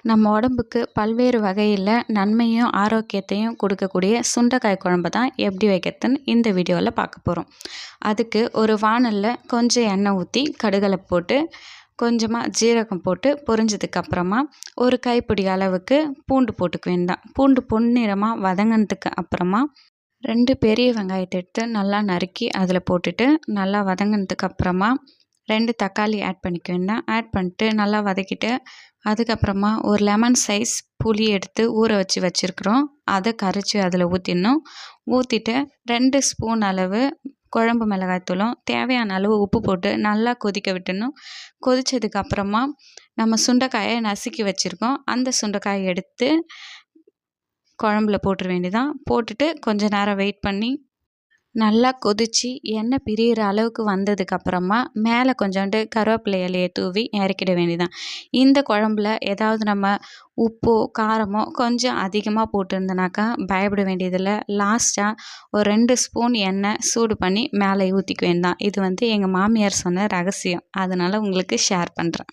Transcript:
நம்ம உடம்புக்கு பல்வேறு வகையில் நன்மையும் ஆரோக்கியத்தையும் கொடுக்கக்கூடிய சுண்டைக்காய் குழம்பு தான் எப்படி வைக்கிறதுன்னு இந்த வீடியோவில் பார்க்க போகிறோம். அதுக்கு ஒரு வாணலில் கொஞ்சம் எண்ணெய் ஊற்றி கடுகளை போட்டு கொஞ்சமாக ஜீரகம் போட்டு பொரிஞ்சதுக்கப்புறமா ஒரு கைப்பிடி அளவுக்கு பூண்டு போட்டுக்க வேண்டாம். பூண்டு பொன்னிறமாக வதங்கினதுக்கு அப்புறமா 2 பெரிய வெங்காயத்தை எடுத்து நல்லா நறுக்கி அதில் போட்டுட்டு நல்லா வதங்கினதுக்கு அப்புறமா 2 தக்காளி ஆட் பண்ணிக்க வேண்டாம். ஆட் பண்ணிட்டு நல்லா வதக்கிட்டு அதுக்கப்புறமா ஒரு லெமன் சைஸ் புளி எடுத்து ஊற வச்சுருக்குறோம். அதை கரைச்சி அதில் ஊற்றிடணும். ஊற்றிட்டு 2 ஸ்பூன் அளவு குழம்பு மிளகாய்த்தூளும் தேவையான அளவு உப்பு போட்டு நல்லா கொதிக்க விட்டுடணும். கொதித்ததுக்கப்புறமா நம்ம சுண்டைக்காயை நசுக்கி வச்சுருக்கோம். அந்த சுண்டைக்காயை எடுத்து குழம்புல போட்டுற வேண்டியதான். போட்டுட்டு கொஞ்ச நேரம் வெயிட் பண்ணி நல்லா கொதித்து எண்ணெய் பிரிகிற அளவுக்கு வந்ததுக்கப்புறமா மேலே கொஞ்சோண்டு கருவேப்பிலை இலையை தூவி இறக்கிட வேண்டியதான். இந்த குழம்புல ஏதாவது நம்ம உப்போ காரமோ கொஞ்சம் அதிகமாக போட்டிருந்தனாக்கா பயப்பட வேண்டியதில்லை. லாஸ்ட்டாக ஒரு 2 ஸ்பூன் எண்ணெய் சூடு பண்ணி மேலே ஊற்றிக்க வேண்டாம். இது எங்கள் மாமியார் சொன்ன ரகசியம். அதனால் உங்களுக்கு ஷேர் பண்ணுறேன்.